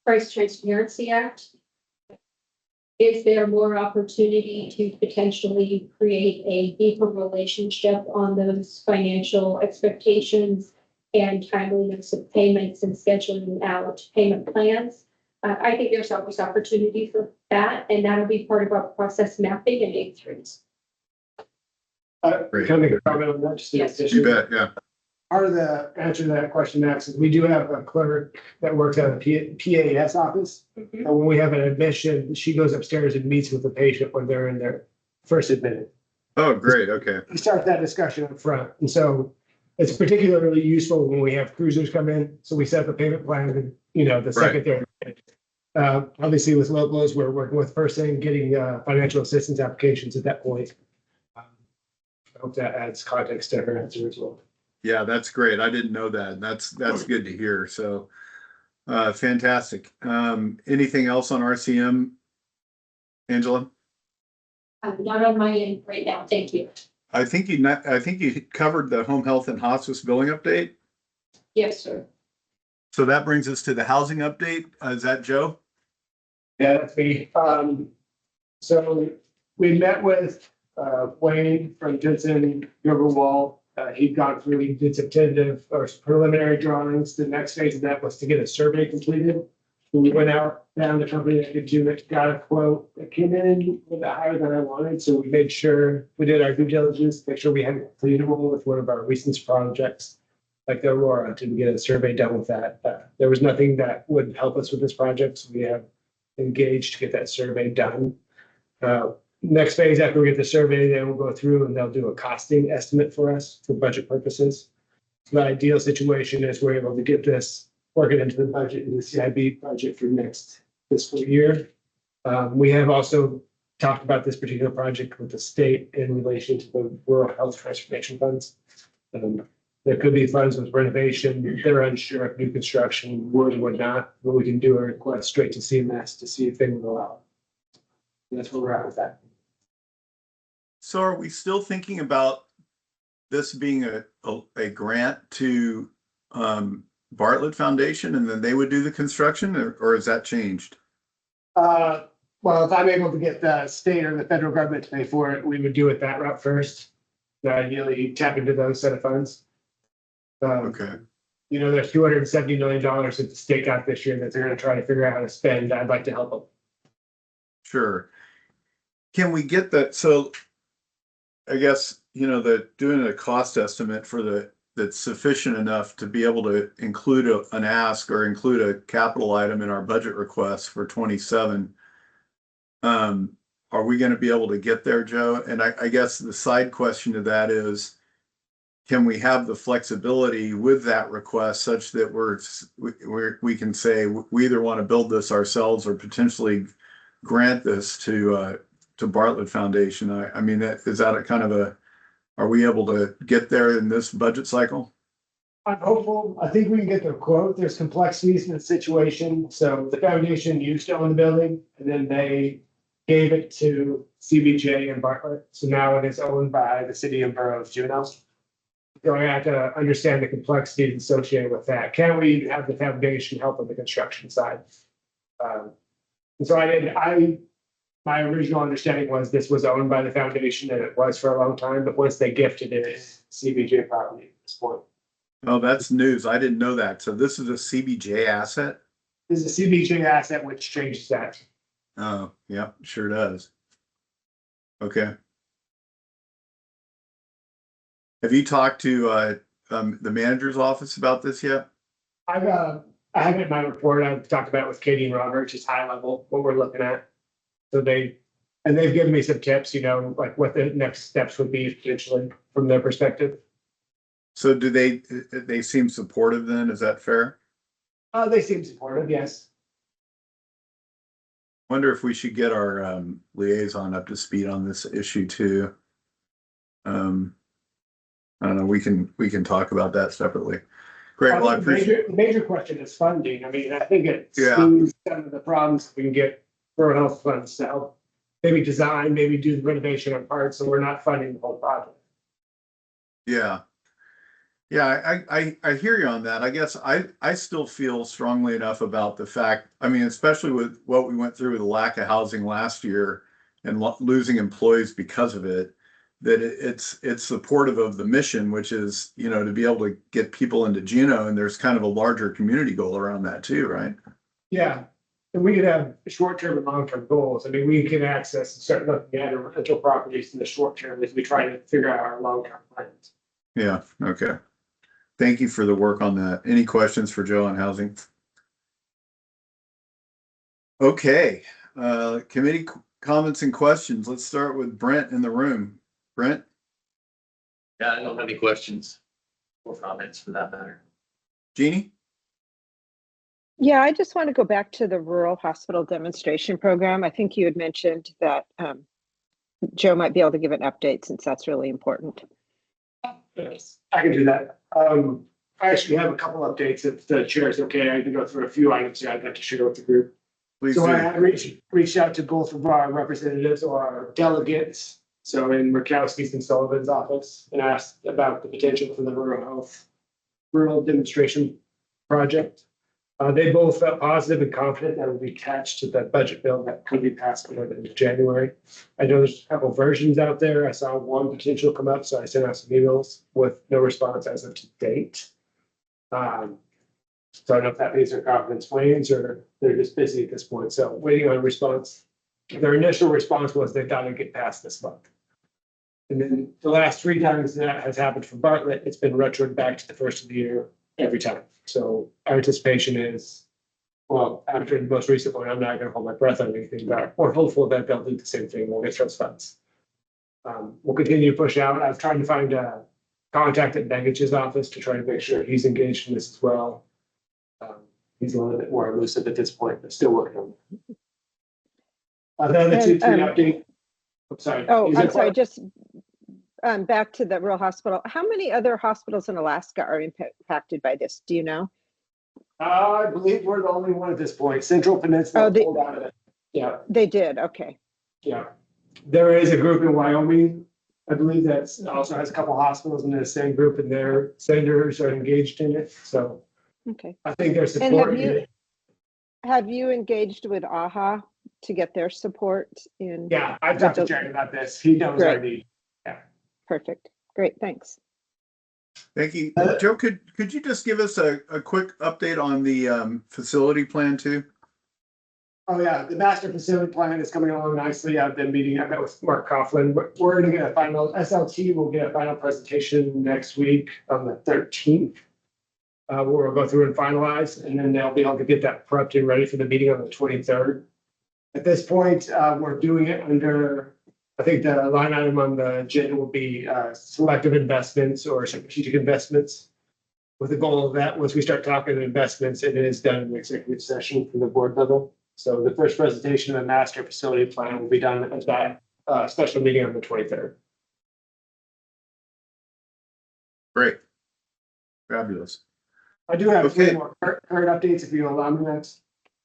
Speaker 2: Price Transparency Act. Is there more opportunity to potentially create a deeper relationship on those financial expectations and timeliness of payments and scheduling out payment plans? I think there's always opportunity for that, and that'll be part of our process mapping and A3s.
Speaker 1: Great.
Speaker 6: Can I make a comment on that? Just in
Speaker 2: Yes.
Speaker 6: addition?
Speaker 1: You bet, yeah.
Speaker 6: Part of the answer to that question, Max, is we do have a clerk that works at a PAS office. And when we have an admission, she goes upstairs and meets with the patient when they're in their first admitted.
Speaker 1: Oh, great, okay.
Speaker 6: We start that discussion up front. And so it's particularly useful when we have cruisers come in. So we set up a payment plan, the second they're admitted. Obviously with locals, we're working with first thing, getting financial assistance applications at that point. I hope that adds context to her answer as well.
Speaker 1: Yeah, that's great. I didn't know that. That's good to hear. So fantastic. Anything else on RCM, Angela?
Speaker 2: Not on my end right now. Thank you.
Speaker 1: I think you covered the home health and hospice billing update.
Speaker 2: Yes, sir.
Speaker 1: So that brings us to the housing update. Is that Joe?
Speaker 6: Yeah, that's me. So we met with, Wayne from Jensen Riverwall. He'd gone through, he did some tentative or preliminary drawings. The next phase of that was to get a survey completed. We went out, found the company that could do it, got a quote that came in a little bit higher than I wanted. So we made sure we did our due diligence, make sure we had it completable with one of our recent projects, like the Aurora, to get a survey done with that. There was nothing that would help us with this project, so we have engaged to get that survey done. Next phase, after we get the survey, they will go through and they'll do a costing estimate for us for budget purposes. The ideal situation is we're able to get this, work it into the budget, in the CIB budget for next fiscal year. We have also talked about this particular project with the state in relation to the rural health transformation funds. There could be funds with renovation. They're unsure if new construction would or would not, but we can do a request straight to CMS to see if they would allow it. And that's where we're at with that.
Speaker 1: So are we still thinking about this being a grant to Bartlett Foundation and then they would do the construction, or has that changed?
Speaker 6: Well, if I'm able to get the state or the federal government to pay for it, we would do it that route first. Ideally tap into those set of funds.
Speaker 1: Okay.
Speaker 6: You know, there's $270 million that the state got this year that they're gonna try to figure out how to spend. I'd like to help them.
Speaker 1: Sure. Can we get that? So I guess, you know, that doing a cost estimate for that's sufficient enough to be able to include an ask or include a capital item in our budget request for 27. Are we going to be able to get there, Joe? And I guess the side question to that is, can we have the flexibility with that request such that we can say we either want to build this ourselves or potentially grant this to Bartlett Foundation? I mean, is that a kind of are we able to get there in this budget cycle?
Speaker 6: I'm hopeful. I think we can get the quote. There's complexities in the situation. So the foundation used to own the building and then they gave it to CBJ and Bartlett. So now it is owned by the city and borough of Juneau. So I have to understand the complexities associated with that. Can we have the foundation help on the construction side? And so my original understanding was this was owned by the foundation and it was for a long time, but once they gifted it, it's CBJ property at this point.
Speaker 1: Oh, that's news. I didn't know that. So this is a CBJ asset?
Speaker 6: This is a CBJ asset, which changes that.
Speaker 1: Oh, yeah, sure does. Okay. Have you talked to the manager's office about this yet?
Speaker 6: I have it in my report. I've talked about it with Katie and Robert, just high level, what we're looking at. So they've given me some tips, you know, like what the next steps would be potentially from their perspective.
Speaker 1: So do they seem supportive then? Is that fair?
Speaker 6: They seem supportive, yes.
Speaker 1: Wonder if we should get our liaison up to speed on this issue too. I don't know, we can talk about that separately. Great, well, I appreciate.
Speaker 6: The major question is funding. I mean, I think it
Speaker 1: Yeah.
Speaker 6: smooths some of the problems. We can get rural health funds to help maybe design, maybe do the renovation on parts, so we're not funding the whole project.
Speaker 1: Yeah. Yeah, I hear you on that. I guess I still feel strongly enough about the fact, I mean, especially with what we went through with the lack of housing last year and losing employees because of it, that it's supportive of the mission, which is, you know, to be able to get people into Juneau, and there's kind of a larger community goal around that too, right?
Speaker 6: Yeah, and we could have short-term and long-term goals. I mean, we can access and start looking at rental properties in the short term as we try to figure out our long-term plans.
Speaker 1: Yeah, okay. Thank you for the work on that. Any questions for Joe on housing? Okay, committee comments and questions. Let's start with Brent in the room. Brent?
Speaker 4: Yeah, I don't have any questions or comments for that matter.
Speaker 1: Jeannie?
Speaker 3: Yeah, I just want to go back to the rural hospital demonstration program. I think you had mentioned that Joe might be able to give an update since that's really important.
Speaker 6: Yes, I can do that. I actually have a couple updates if the chair is okay. I can go through a few items here I'd like to share with the group.
Speaker 1: Please
Speaker 6: So
Speaker 1: do.
Speaker 6: I have reached out to both of our representatives or our delegates. So in Murkowski's and Sullivan's office and asked about the potential for the rural demonstration project. They both felt positive and confident that would be attached to the budget bill that could be passed by the end of January. I know there's a couple versions out there. I saw one potential come up, so I sent out some emails with no response as of to date. So I don't know if that means their confidence wanes or they're just busy at this point. So waiting on a response. Their initial response was they thought it'd get passed this month. And then the last 3 times that has happened for Bartlett, it's been retroed back to the first of the year every time. So our anticipation is, well, after the most recent one, I'm not gonna hold my breath on anything, but we're hopeful that they'll do the same thing, we'll get those funds. We'll continue to push out. I've tried to find a contact at Beggich's office to try to make sure he's engaged in this as well. He's a little bit more elusive at this point, but still working on it. The other two update. I'm sorry.
Speaker 3: Oh, I'm sorry, just back to the rural hospital. How many other hospitals in Alaska are impacted by this? Do you know?
Speaker 6: I believe we're the only one at this point. Central Peninsula
Speaker 3: Oh,
Speaker 6: pulled out of it. Yeah,
Speaker 3: They did, okay.
Speaker 6: yeah. There is a group in Wyoming, I believe that also has a couple hospitals in the same group and their senators are engaged in it. So
Speaker 3: Okay.
Speaker 6: I think they're
Speaker 3: And
Speaker 6: supporting
Speaker 3: have you engaged with AHA to get their support in?
Speaker 6: Yeah, I've talked to Jared about this. He knows
Speaker 3: Great.
Speaker 6: our need.
Speaker 3: Perfect. Great, thanks.
Speaker 1: Thank you. Joe, could you just give us a quick update on the facility plan too?
Speaker 6: Oh, yeah, the master facility plan is coming along nicely. I've been meeting, I met with Mark Coughlin. We're gonna get a final, SLT will get a final presentation next week on the 13th. Where we'll go through and finalize, and then they'll be able to get that prepped and ready for the meeting on the 23rd. At this point, we're doing it under, I think the line item on the agenda will be selective investments or strategic investments. With the goal of that, once we start talking investments, it is done in executive session from the board level. So the first presentation of the master facility plan will be done at that special meeting on the 23rd.
Speaker 1: Great. Fabulous.
Speaker 6: I do have
Speaker 1: Okay.
Speaker 6: 3 more current updates if you allow me that.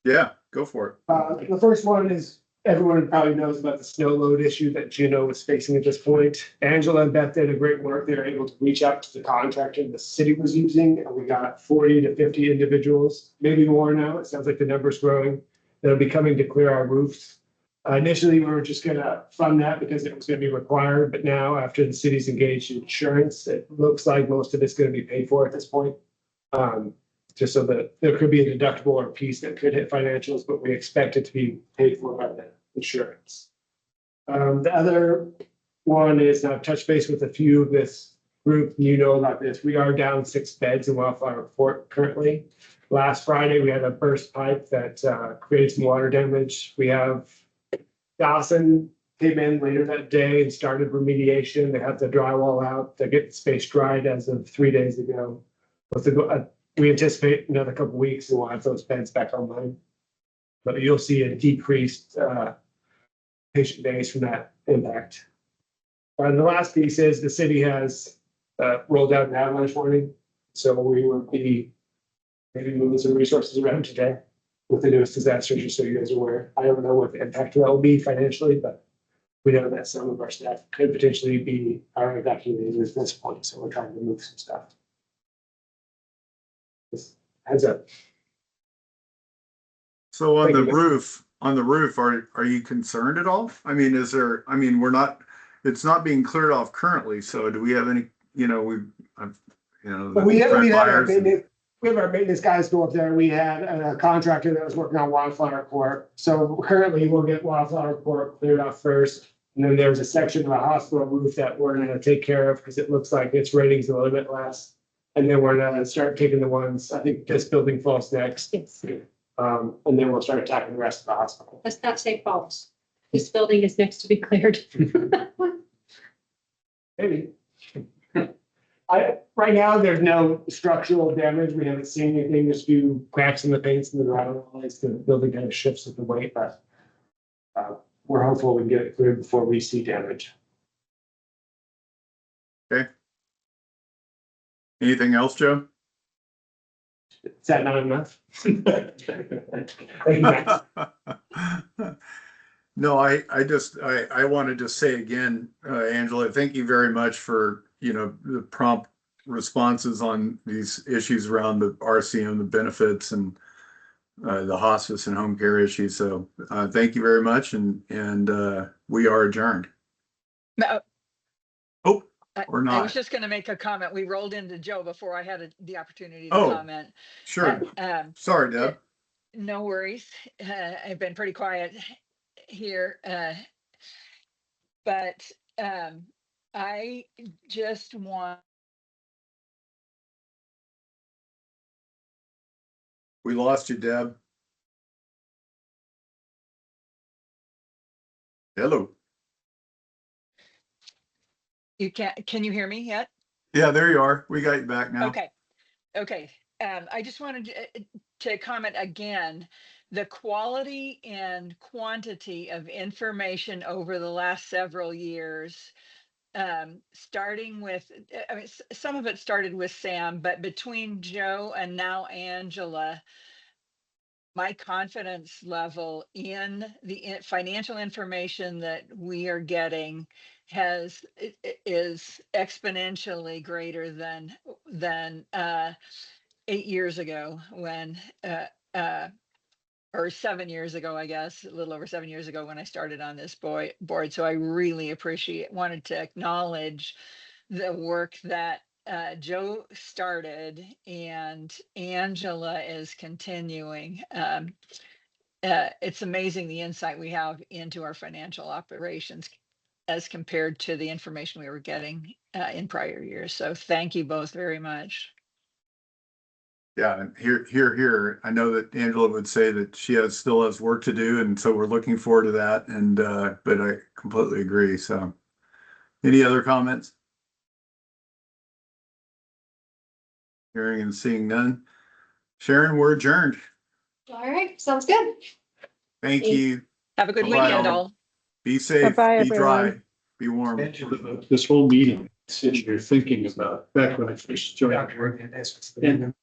Speaker 1: Yeah, go for it.
Speaker 6: The first one is everyone probably knows about the snow load issue that Juneau is facing at this point. Angela and Beth did a great work. They were able to reach out to the contractor the city was using, and we got 40 to 50 individuals, maybe more now. It sounds like the number's growing. That'll be coming to clear our roofs. Initially, we were just gonna fund that because it was gonna be required, but now after the city's engaged in insurance, it looks like most of it's gonna be paid for at this point. Just so that there could be a deductible or piece that could hit financials, but we expect it to be paid for by the insurance. The other one is I've touched base with a few of this group. You know about this. We are down 6 beds in Wildflower Fort currently. Last Friday, we had a burst pipe that created some water damage. We have Dawson came in later that day and started remediation. They had the drywall out to get the space dried as of 3 days ago. We anticipate another couple weeks and we'll have those beds back online. But you'll see a decreased patient days from that impact. And the last piece is the city has rolled out an avalanche warning. So we will be maybe moving some resources around today with the newest disaster, just so you guys are aware. I don't know what the impact of that will be financially, but we know that some of our staff could potentially be evacuated at this point. So we're trying to move some stuff. Just heads up.
Speaker 1: So on
Speaker 6: Thank
Speaker 1: the
Speaker 6: you.
Speaker 1: roof, are you concerned at all? I mean, it's not being cleared off currently. So do we have any,
Speaker 6: But we have our
Speaker 1: fires and-
Speaker 6: maintenance, we have our maintenance guys go up there. We had a contractor that was working on Wildflower Court. So currently we'll get Wildflower Court cleared off first. And then there's a section of the hospital roof that we're gonna take care of because it looks like its rating's a little bit less. And then we're gonna start taking the ones, I think this building falls next.
Speaker 2: Yes,
Speaker 6: And then we'll start attacking the rest of the hospital.
Speaker 2: let's not say false. This building is next to be cleared.
Speaker 6: Maybe. Right now, there's no structural damage. We haven't seen anything. There's a few cracks in the paints and the drywall lines. The building kind of shifts with the weight, but we're hopeful we can get it cleared before we see damage.
Speaker 1: Anything else, Joe?
Speaker 6: Is that not enough? Thank you, Max.
Speaker 1: No, I wanted to say again, Angela, thank you very much for, the prompt responses on these issues around the RCM, the benefits, and the hospice and home care issue. So thank you very much, and we are adjourned.
Speaker 8: No,
Speaker 1: Oh,
Speaker 8: I
Speaker 1: or
Speaker 8: I was
Speaker 1: not.
Speaker 8: just gonna make a comment. We rolled into Joe before I had the opportunity to
Speaker 1: Oh.
Speaker 8: comment.
Speaker 1: Sure. Sorry, Deb.
Speaker 8: No worries. I've been pretty quiet here. But I just want
Speaker 1: We lost you, Deb. Hello.
Speaker 8: can you hear me yet?
Speaker 1: Yeah, there you are. We got you back now.
Speaker 8: Okay, okay. I just wanted to comment again, the quality and quantity of information over the last several years, starting with, I mean, some of it started with Sam, but between Joe and now Angela, my confidence level in the financial information that we are getting is exponentially greater than 8 years ago when or 7 years ago, I guess, a little over 7 years ago when I started on this board. So I really wanted to acknowledge the work that Joe started and Angela is continuing. It's amazing the insight we have into our financial operations as compared to the information we were getting in prior years. So thank you both very much.
Speaker 1: Yeah, and here. I know that Angela would say that she still has work to do, and so we're looking forward to that. And but I completely agree. So, any other comments? Hearing and seeing none. Sharon, we're adjourned.
Speaker 2: All right, sounds good.
Speaker 1: Thank
Speaker 2: Thanks.
Speaker 1: you.
Speaker 8: Have a good
Speaker 1: Bye-bye,
Speaker 8: weekend,
Speaker 1: all.
Speaker 8: all.
Speaker 1: Be safe.
Speaker 3: Bye-bye,
Speaker 1: Be dry.
Speaker 3: everyone.
Speaker 1: Be warm.
Speaker 5: This whole meeting, sitting here thinking about back when I first joined. And